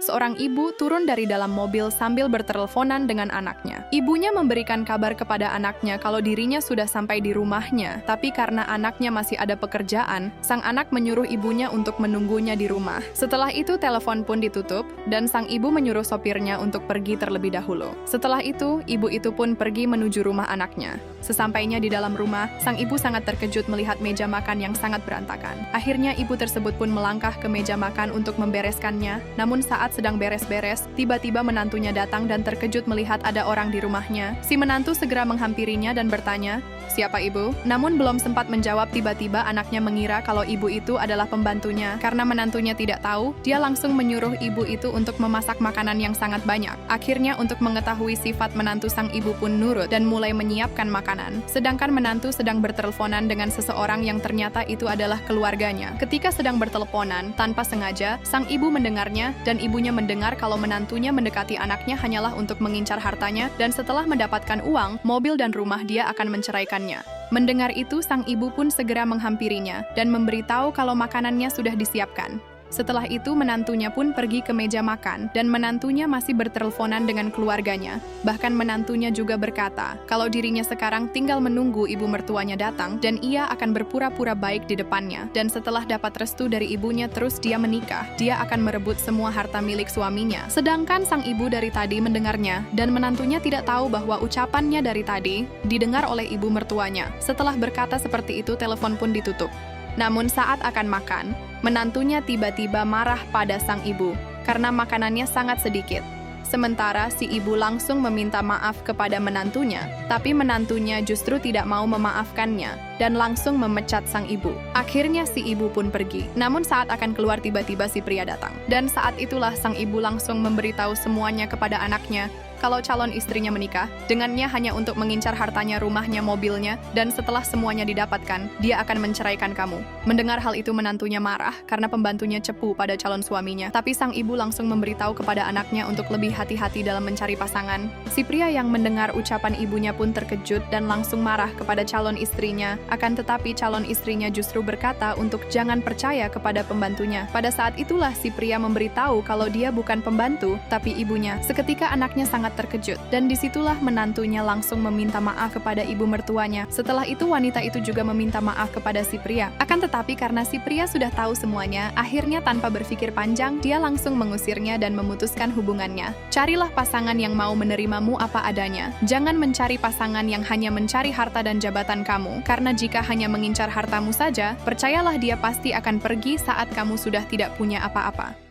seorang ibu turun dari dalam mobil sambil berteleponan dengan anaknya. Ibunya memberikan kabar kepada anaknya kalau dirinya sudah sampai di rumahnya, tapi karena anaknya masih ada pekerjaan, sang anak menyuruh ibunya untuk menunggunya di rumah. Setelah itu telepon pun ditutup, dan sang ibu menyuruh sopirnya untuk pergi terlebih dahulu. Setelah itu, ibu itu pun pergi menuju rumah anaknya. Sesampainya di dalam rumah, sang ibu sangat terkejut melihat meja makan yang sangat berantakan. Akhirnya ibu tersebut pun melangkah ke meja makan untuk membereskannya, namun saat sedang beres-beres, tiba-tiba menantunya datang dan terkejut melihat ada orang di rumahnya. Si menantu segera menghampirinya dan bertanya, "Siapa ibu?" Namun belum sempat menjawab, tiba-tiba anaknya mengira kalau ibu itu adalah pembantunya. Karena menantunya tidak tahu, dia langsung menyuruh ibu itu untuk memasak makanan yang sangat banyak. Akhirnya untuk mengetahui sifat menantu, sang ibu pun nurut dan mulai menyiapkan makanan. Sedangkan menantu sedang berteleponan dengan seseorang yang ternyata itu adalah keluarganya. Ketika sedang berteleponan, tanpa sengaja, sang ibu mendengarnya dan ibunya mendengar kalau menantunya mendekati anaknya hanyalah untuk mengincar hartanya dan setelah mendapatkan uang, mobil dan rumah dia akan menceraikannya. Mendengar itu, sang ibu pun segera menghampirinya dan memberitahu kalau makanannya sudah disiapkan. Setelah itu menantunya pun pergi ke meja makan dan menantunya masih berteleponan dengan keluarganya. Bahkan menantunya juga berkata kalau dirinya sekarang tinggal menunggu ibu mertuanya datang dan ia akan berpura-pura baik di depannya. Dan setelah dapat restu dari ibunya terus dia menikah, dia akan merebut semua harta milik suaminya. Sedangkan sang ibu dari tadi mendengarnya dan menantunya tidak tahu bahwa ucapannya dari tadi didengar oleh ibu mertuanya. Setelah berkata seperti itu, telepon pun ditutup. Namun saat akan makan, menantunya tiba-tiba marah pada sang ibu karena makanannya sangat sedikit. Sementara si ibu langsung meminta maaf kepada menantunya, tapi menantunya justru tidak mau memaafkannya dan langsung memecat sang ibu. Akhirnya si ibu pun pergi. Namun saat akan keluar tiba-tiba si pria datang. Dan saat itulah sang ibu langsung memberitahu semuanya kepada anaknya kalau calon istrinya menikah, dengannya hanya untuk mengincar hartanya, rumahnya, mobilnya, dan setelah semuanya didapatkan, dia akan menceraikan kamu. Mendengar hal itu menantunya marah karena pembantunya cepu pada calon suaminya. Tapi sang ibu langsung memberitahu kepada anaknya untuk lebih hati-hati dalam mencari pasangan. Si pria yang mendengar ucapan ibunya pun terkejut dan langsung marah kepada calon istrinya. Akan tetapi calon istrinya justru berkata untuk jangan percaya kepada pembantunya. Pada saat itulah si pria memberitahu kalau dia bukan pembantu, tapi ibunya. Seketika anaknya sangat terkejut, dan disitulah menantunya langsung meminta maaf kepada ibu mertuanya. Setelah itu wanita itu juga meminta maaf kepada si pria. Akan tetapi karena si pria sudah tahu semuanya, akhirnya tanpa berpikir panjang, dia langsung mengusirnya dan memutuskan hubungannya. Carilah pasangan yang mau menerimamu apa adanya. Jangan mencari pasangan yang hanya mencari harta dan jabatan kamu, karena jika hanya mengincar hartamu saja, percayalah dia pasti akan pergi saat kamu sudah tidak punya apa-apa.